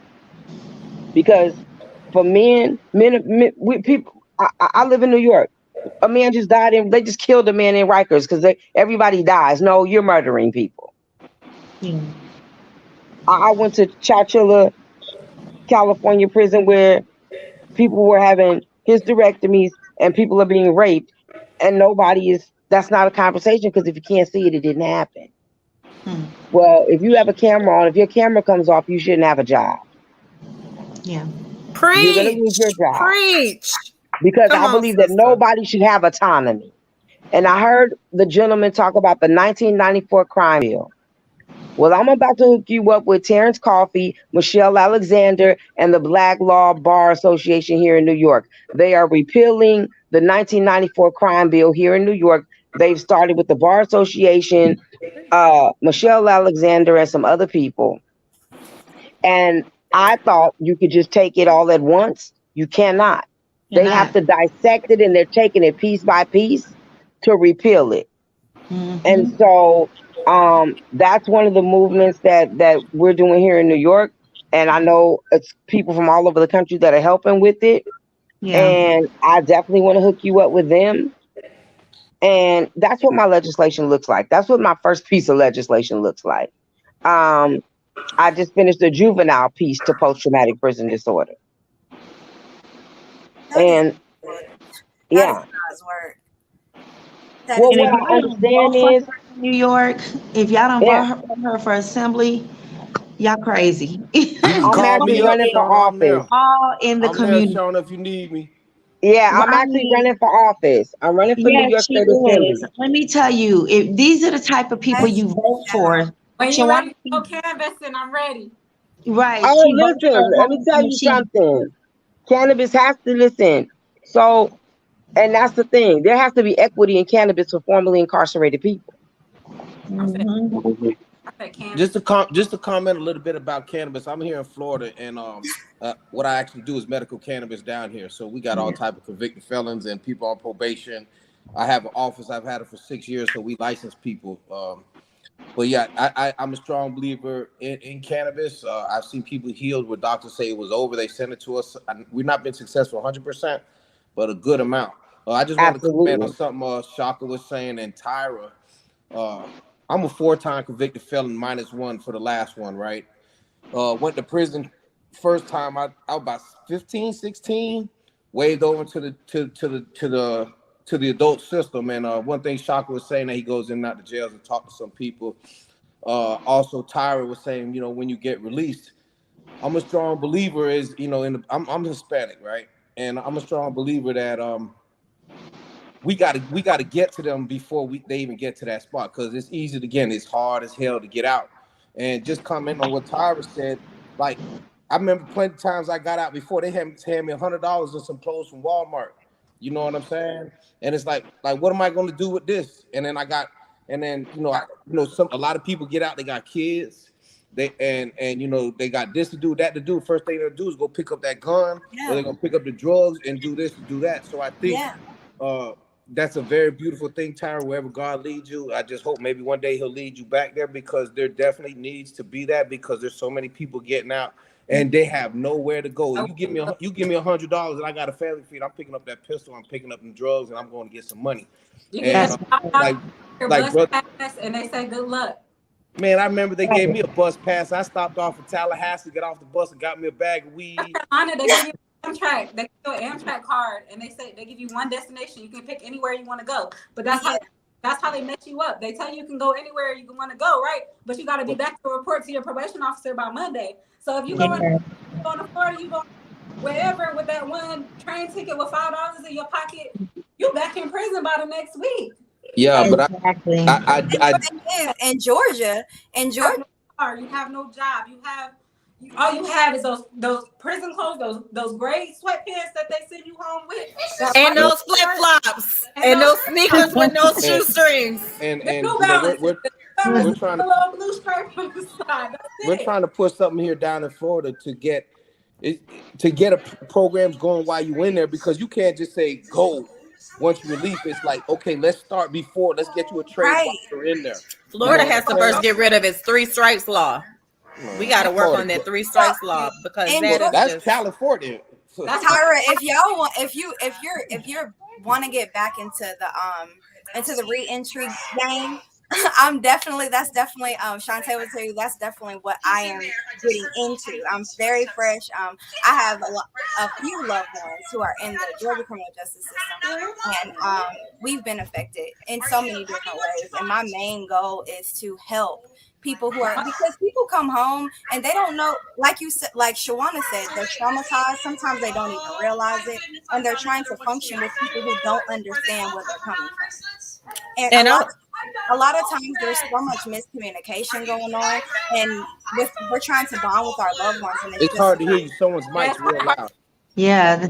Because for people, I live in New York. A man just died and they just killed a man in Rikers because everybody dies. No, you're murdering people. Yeah. I went to Chowchilla, California prison where people were having hysterectomies and people are being raped, and that's not a conversation because if you can't see it, it didn't happen. Well, if you have a camera on, if your camera comes off, you shouldn't have a job. Yeah. You're going to lose Preach, your job preach. because Come I on, believe that sister. nobody should have autonomy. And I heard the gentleman talk about the 1994 crime bill. Well, I'm about to hook you up with Terrence Coffey, Michelle Alexander, and the Black Law Bar Association here in New York. They are repealing the 1994 crime bill here in New York. They've started with the Bar Association, Michelle Alexander, and some other people. And I thought you could just take it all at once. You cannot. They have to dissect it, and they're taking it piece by piece to repeal it. And so that's one of the movements that we're doing here in New York. And I know it's people from all over the country that are helping with it. Yeah. And I definitely want to hook you up with them. And that's what my legislation looks like. That's what my first piece of legislation looks like. I just finished a juvenile piece to post-traumatic prison disorder. And yeah. God's word. Well, what I understand is New York, if y'all don't vote her for assembly, y'all crazy. I'm actually running for office. All in the community. I'm there, Shawanna, if you need me. Yeah, I'm actually running for office. I'm running for New York State Assembly. Let me tell you, if these are the type of people you vote for. When you're ready to go canvassing, I'm ready. Right. Oh, listen, let me tell you something. Cannabis has to listen. So, and that's the thing. There has to be equity in cannabis for formerly incarcerated people. Just to comment a little bit about cannabis. I'm here in Florida, and what I actually do is medical cannabis down here. So we got all type of convicted felons and people on probation. I have an office. I've had it for 6 years, so we license people. But yeah, I'm a strong believer in cannabis. I've seen people healed where doctors say it was over. They send it to us. We've not been successful 100%, but a good amount. I just want to comment on something Tshaka was saying, and Tyra. I'm a 4-time convicted felon -1 for the last one, right? Went to prison first time I was about 15, 16, waved over to the adult system. And one thing Tshaka was saying that he goes in and out the jails and talk to some people. Also Tyra was saying, when you get released, I'm a strong believer is, I'm Hispanic, right? And I'm a strong believer that we gotta get to them before they even get to that spot, because it's easy to get. It's hard as hell to get out. And just commenting on what Tyra said, like I remember plenty of times I got out before they had me $100 and some clothes from Walmart. You know what I'm saying? And it's like what am I going to do with this? And then a lot of people get out. They got kids. They they got this to do, that to do. First thing they'll do is go pick up that gun, or they're gonna pick up the drugs and do this, do that. So I think that's a very beautiful thing, Tyra. Wherever God leads you, I just hope maybe one day He'll lead you back there, because there definitely needs to be that, because there's so many people getting out and they have nowhere to go. You give me $100 and I got a family feed. I'm picking up that pistol. I'm picking up the drugs, and I'm going to get some money. You get bus pass and they say good luck. Man, I remember they gave me a bus pass. I stopped off in Tallahassee, got off the bus, and got me a bag of weed. Carolina, they give you Amtrak. They give you an Amtrak card, and they say they give you one destination. You can pick anywhere you want to go, but that's how they mess you up. They tell you can go anywhere you want to go, right? But you got to be back to report to your probation officer by Monday. So if you go to Florida, you go wherever with that one train ticket with $5 in your pocket, you back in prison by the next week. Yeah, but in Georgia, you have no job. All you have is those prison clothes, those gray sweatpants that they send you home with, and those flip flops, and those sneakers with no shoestrings, and we're trying to blue stripe on the side. We're trying to put something here down in Florida to get programs going while you in there, because you can't just say go. Once you release, it's like, okay, let's start before. Let's get you a trade while you're in there. Florida has to first get rid of its 3 strikes law. We got to work on that 3 strikes law, because that's California. That's Tyra. If you're want to get back into the re-entry game, that's definitely Shantae would tell you that's definitely what I am getting into. I'm very fresh. I have a few loved ones who are in the Georgia criminal justice system, and we've been affected in so many different ways. And my main goal is to help people because people come home and they don't know, like you said, like Shawanna said, they're traumatized. Sometimes they don't even realize it, and they're trying to function with people who don't understand where they're coming from. And a lot of times there's so much miscommunication going on, and we're trying to bond with our loved ones, and it's It's just hard to hear you. Someone's mic's real loud. Yeah,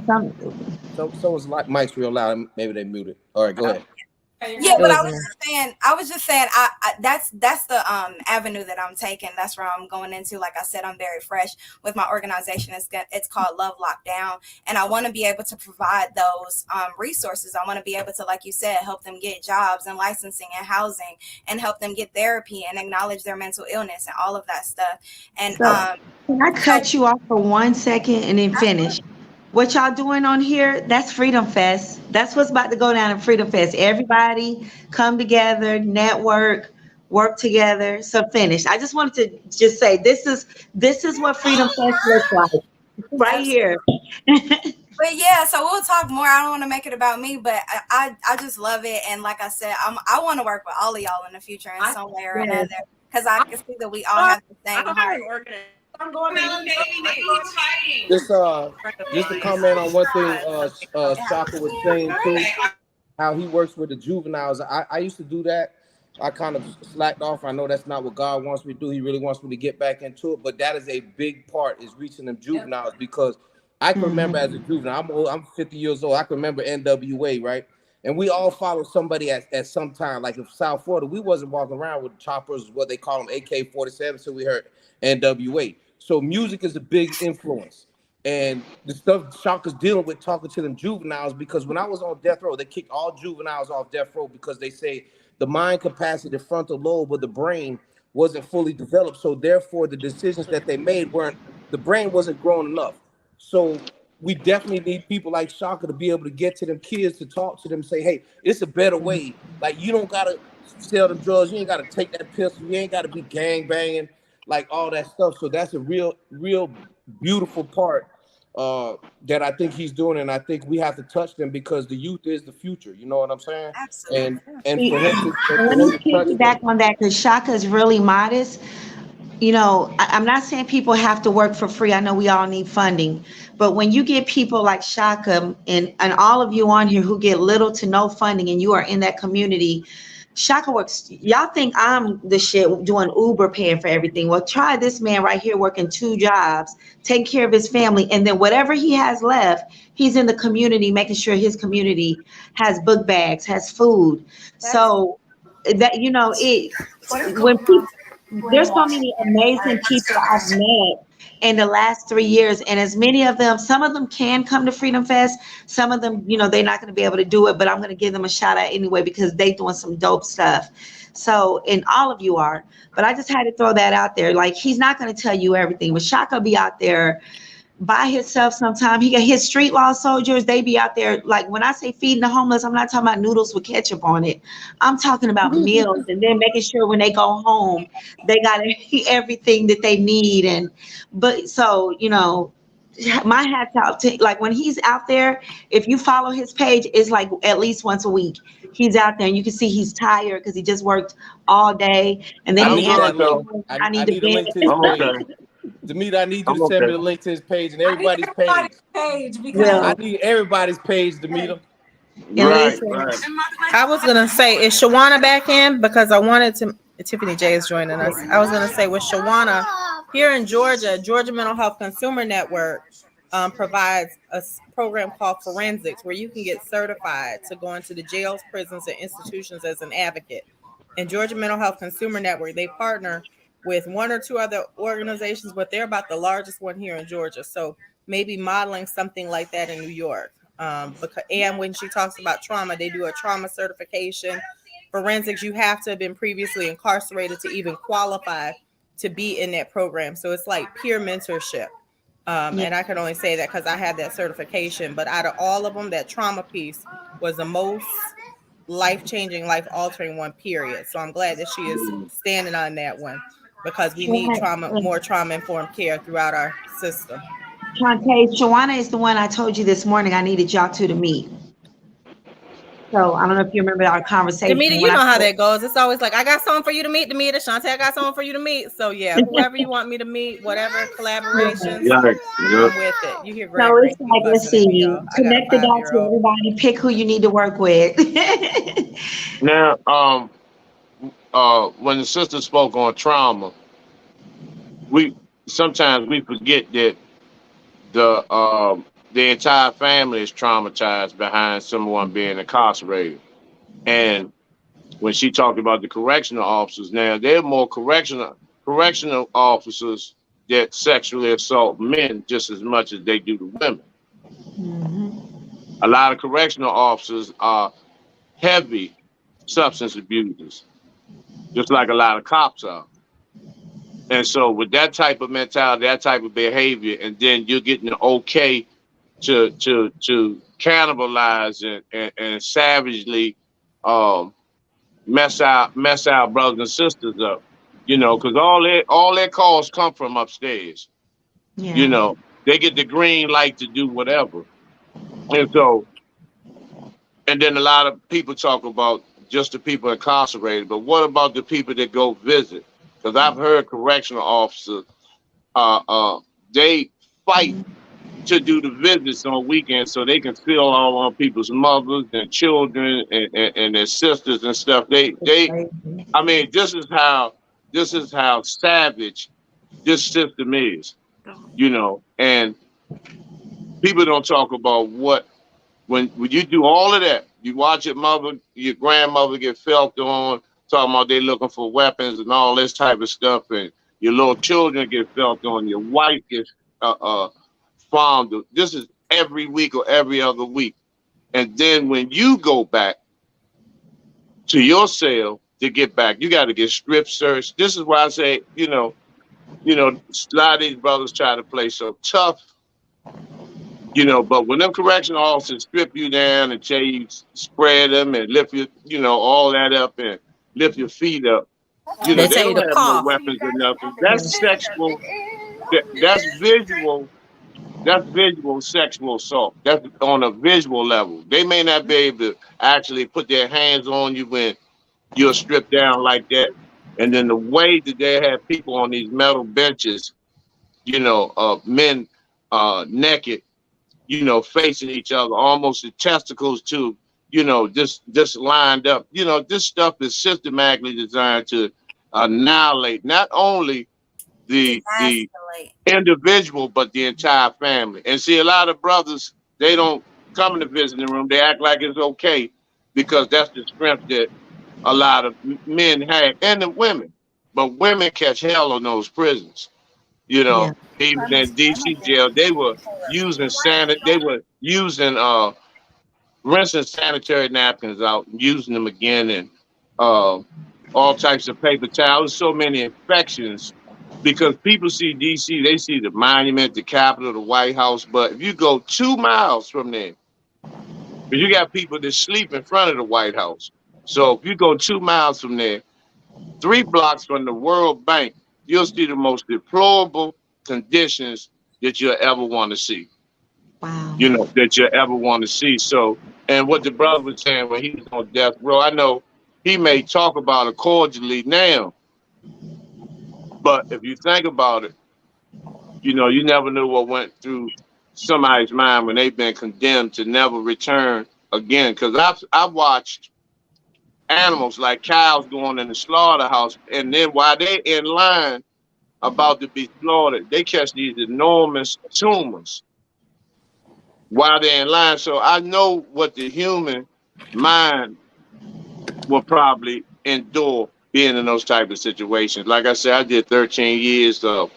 Someone's mic's real loud. Maybe they muted. All right, go ahead. Yeah, It but was I me. was just saying, I that's the avenue that I'm taking. That's where I'm going into. Like I said, I'm very fresh with my organization. It's called Love Lockdown, and I want to be able to provide those resources. I want to be able to, like you said, help them get jobs and licensing and housing, and help them get therapy and acknowledge their mental illness and all of that stuff. And so can I cut you off for 1 second and then finish? What y'all doing on here? That's Freedom Fest. That's what's about to go down in Freedom Fest. Everybody come together, network, work together. So finish. I just wanted to just say this is what Freedom Fest looks like right here. But yeah, so we'll talk more. I don't want to make it about me, but I just love it. And like I said, I want to work with all of y'all in the future in some way or another, because I can see that we all have the same heart. I'm going to Just to comment on one thing Tshaka was saying too, how he works with the juveniles. I used to do that. I kind of slacked off. I know that's not what God wants me to do. He really wants me to get back into it, but that is a big part, is reaching them juveniles, because I can remember as a juvenile, I'm old, I'm 50 years old. I can remember NWA, right? And we all follow somebody at some time. Like in South Florida, we wasn't walking around with choppers, what they call them, AK-47, so we heard NWA. So music is a big influence. And the stuff Shaka's dealing with, talking to them juveniles, because when I was on death row, they kicked all juveniles off death row because they say the mind capacity, the frontal lobe of the brain wasn't fully developed. So therefore, the decisions that they made the brain wasn't grown enough. So we definitely need people like Shaka to be able to get to them kids, to talk to them, say, hey, it's a better way. Like, you don't gotta sell them drugs, you ain't gotta take that pistol, you ain't gotta be gang banging, like all that stuff. So that's a real beautiful part that I think he's doing, and I think we have to touch them, because the youth is the future. You know what I'm saying? Absolutely. And for him to Let me piggyback on that, because Shaka is really modest. You know, I'm not saying people have to work for free. I know we all need funding, but when you get people like Shaka and all of you on here who get little to no funding, and you are in that community, Shaka works. Y'all think I'm the shit doing Uber, paying for everything. Well, try this man right here working 2 jobs, taking care of his family, and then whatever he has left, he's in the community making sure his community has book bags, has food. So that, you know, when people, there's so many amazing people I've met in the last 3 years, and as many of them, some of them can come to Freedom Fest, some of them, you know, they're not going to be able to do it, but I'm going to give them a shout out anyway, because they doing some dope stuff. So, and all of you are, but I just had to throw that out there. Like, he's not going to tell you everything, but Shaka be out there by himself sometimes. He got his street law soldiers, they be out there. Like, when I say feeding the homeless, I'm not talking about noodles with ketchup on it. I'm talking about meals, and then making sure when they go home they got everything that they need. And but so, you know, my hat's out to, like, when he's out there, if you follow his page, it's like at least once a week he's out there, and you can see he's tired because he just worked all day, and then I I'm he need that good answers. though. link. I need I to need a link to bend. his I'm page. okay. Demeter, I need you I'm to send me okay. the link to his page and I need everybody's page. everybody's page because Well, I need everybody's page, Demeter. and Right, listen, right. I was gonna say, is Shawanna back in? Because I wanted to. Tiffany J is joining us. I was gonna say, with Shawanna here in Georgia, Georgia Mental Health Consumer Network provides a program called Forensics, where you can get certified to go into the jails, prisons, and institutions as an advocate. And Georgia Mental Health Consumer Network, they partner with 1 or 2 other organizations, but they're about the largest one here in Georgia. So maybe modeling something like that in New York. And when she talks about trauma, they do a trauma certification. Forensics, you have to have been previously incarcerated to even qualify to be in that program. So it's like peer mentorship. And I can only say that because I had that certification. But out of all of them, that trauma piece was the most life-changing, life-altering one, period. So I'm glad that she is standing on that one, because we need more trauma-informed care throughout our system. Shantae, Shawanna is the one I told you this morning I needed y'all two to meet. So I don't know if you remember our conversation. Demeter, you know how that goes. It's always like, I got someone for you to meet, Demeter. Shantae, I got someone for you to meet. So yeah, whoever you want me to meet, whatever collaborations, Yeah, I'm with it. You hear So Gregory? it's like, let's see, you connect the dots with everybody, pick who you need to work with. Now, when the sister spoke on trauma, we sometimes we forget that the entire family is traumatized behind someone being incarcerated. And when she talked about the correctional officers, now there are more correctional officers that sexually assault men just as much as they do the women. A lot of correctional officers are heavy substance abusers, just like a lot of cops are. And so with that type of mentality, that type of behavior, and then you're getting the okay to cannibalize and savagely um, mess our brothers and sisters up, because all their calls come from upstairs. You Yeah. know, they get the green light to do whatever, and so and then a lot of people talk about just the people incarcerated, but what about the people that go visit? Because I've heard correctional officers, uh, uh, they fight to do the visits on weekends so they can feel all on people's mothers and children and their sisters and stuff. I mean, this is how savage this system is, and people don't talk about when you do all of that, you watch your grandmother get felt on, talking about they looking for weapons and all this type of stuff, and your little children get felt on, your wife gets farmed. This is every week or every other week. And then when you go back to your cell to get back, you got to get strip searched. This is why I say, a lot of these brothers try to play so tough, but when them correctional officers strip you down and tell you spread them and lift your, all that up and lift your feet up, They they tell you don't to have no cough. weapons or nothing. That's sexual. That's visual. That's visual sexual assault. That's on a visual level. They may not be able to actually put their hands on you when you're stripped down like that. And then the way that they have people on these metal benches, men naked, facing each other, almost the testicles too, just lined up. This stuff is systematically designed to annihilate not only the individual, but the entire family. And see, a lot of brothers, they don't come in the visiting room. They act like it's okay because that's the strength that a lot of men have, and the women. But women catch hell on those prisons. Yeah. Even in DC jail, they were using rinsing sanitary napkins out and using them again, and uh, all types of paper towels. So many infections because people see DC, they see the monument, the Capitol, the White House. But if you go 2 miles from there, because you got people that sleep in front of the White House. So if you go 2 miles from there, 3 blocks from the World Bank, you'll see the most deplorable conditions that you'll ever want to see. Wow. That you'll ever want to see. So, and what the brother was saying when he was on death row, I know he may talk about it cordially now, but if you think about it, you never knew what went through somebody's mind when they've been condemned to never return again. Because I've watched animals like cows going in the slaughterhouse, and then while they're in line about to be slaughtered, they catch these enormous tumors while they're in line. So I know what the human mind will probably endure being in those type of situations. Like I said, I did 13 years of,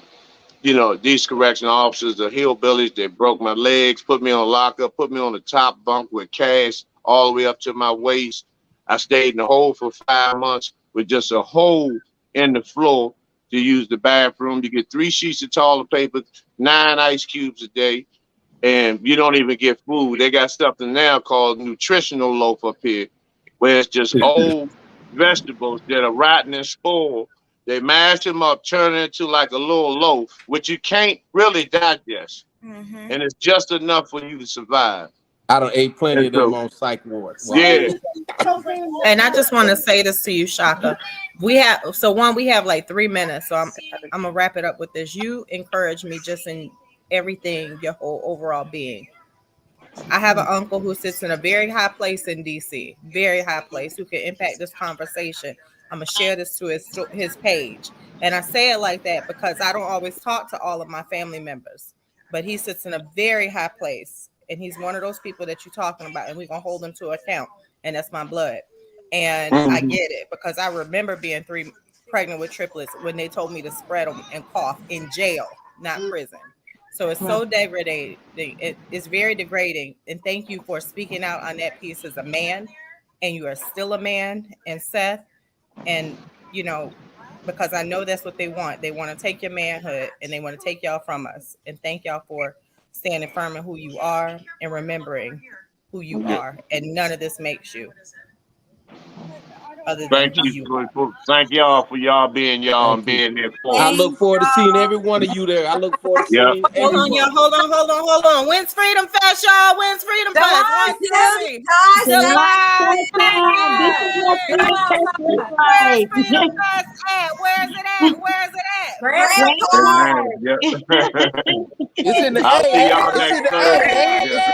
these correctional officers, the hillbillies, they broke my legs, put me on lockup, put me on the top bunk with cash all the way up to my waist. I stayed in the hole for 5 months with just a hole in the floor to use the bathroom. You get 3 sheets of toilet paper, 9 ice cubes a day, and you don't even get food. They got something now called nutritional loaf up here, where it's just old vegetables that are rotten and spoiled. They mash them up, turn it into like a little loaf, which you can't really digest. And it's just enough for you to survive. I done ate plenty of them So, on psych wards. Wow. yeah. And I just want to say this to you, Tshaka. We have like 3 minutes, so I'm gonna wrap it up with this. You encourage me just in everything, your whole overall being. I have an uncle who sits in a very high place in DC, very high place, who can impact this conversation. I'm gonna share this to his page. And I say it like that because I don't always talk to all of my family members, but he sits in a very high place, and he's one of those people that you're talking about, and we're gonna hold him to account, and that's my blood. And I get it because I remember being pregnant with triplets when they told me to spread them and cough in jail, not prison. So it's so degrading. It's very degrading. And thank you for speaking out on that piece as a man, and you are still a man, and Seth, and you know, because I know that's what they want. They want to take your manhood and they want to take y'all from us. And thank y'all for standing firm in who you are and remembering who you are. And none of this makes you other than who you are. Thank y'all for y'all being y'all and being there for I me. look forward to seeing every one of you there. I look forward to seeing Hold on, y'all. Hold on. When's Freedom Fest, y'all? When's Freedom Fest? July 7th. Where's Freedom Fest at? Where's it at? It's in the I'll see y'all It's in next the Thursday. It's in the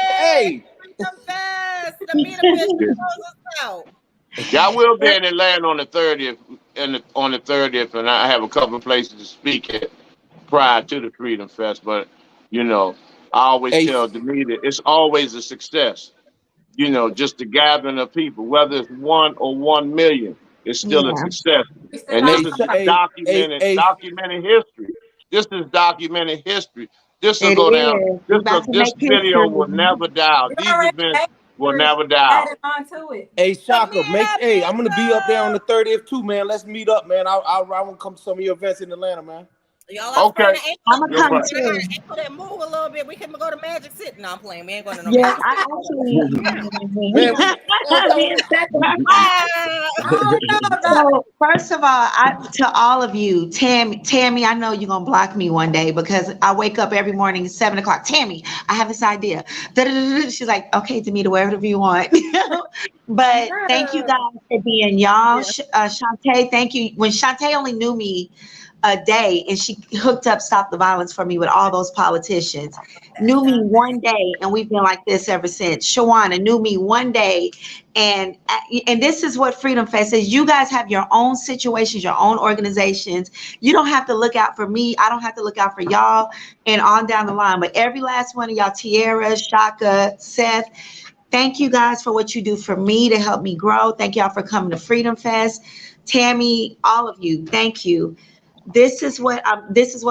Freedom Fest. The Meet Official closes out. Y'all will be in Atlanta on the 30th, and I have a couple of places to speak at prior to the Freedom Fest. But you know, I always tell Demeter, it's always a success. You know, just the gathering of people, whether it's 1 or 1 million, it's still a success. And this is documented history. This is documented history. This will go down. This video will never die. These events will never die. Hey, Tshaka, I'm gonna be up there on the 30th too, man. Let's meet up, man. I want to come to some of your events in Atlanta, man. Y'all, okay. I'm gonna come too. too. Ankle that move a little bit. We can go to Magic City. No, I'm playing. We ain't going to no Yeah, Magic So first of all, to all of you, Tammie, I know you're gonna block me one day because I wake up every morning at 7 o'clock. Tammie, I have this idea. She's like, okay, Demeter, whatever you want. But thank you guys for being y'all. Shantae, thank you. When Shantae only knew me a day and she hooked up Stop the Violence for me with all those politicians, knew me one day and we've been like this ever since. Shawanna knew me one day, and this is what Freedom Fest is. You guys have your own situations, your own organizations. You don't have to look out for me. I don't have to look out for y'all, and on down the line. But every last one of y'all, Tyara, Tshaka, Seth, thank you guys for what you do for me to help me grow. Thank y'all for coming to Freedom Fest. Tammie, all of you, thank you. This is what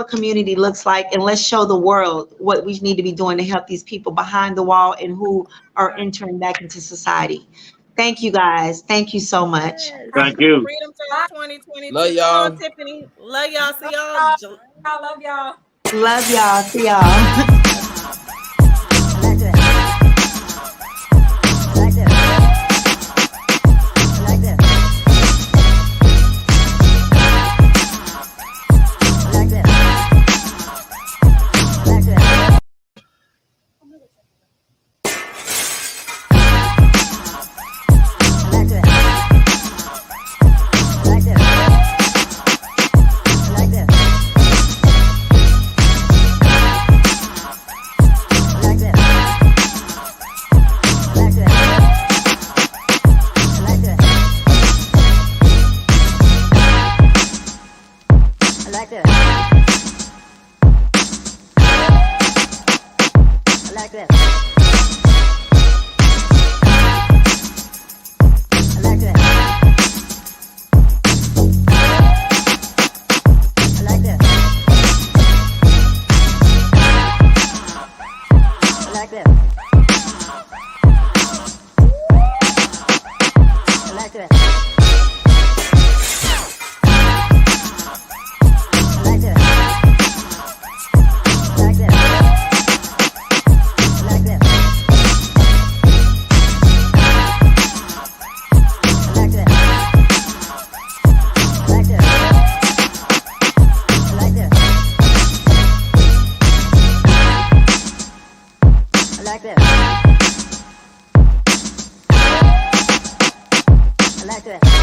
community looks like, and let's show the world what we need to be doing to help these people behind the wall and who are entering back into society. Thank you guys. Thank you so much. Thank you. Freedom Fest 2022. Love y'all. Tiffany. Love y'all. See y'all. I love y'all. Love y'all. See y'all. like that.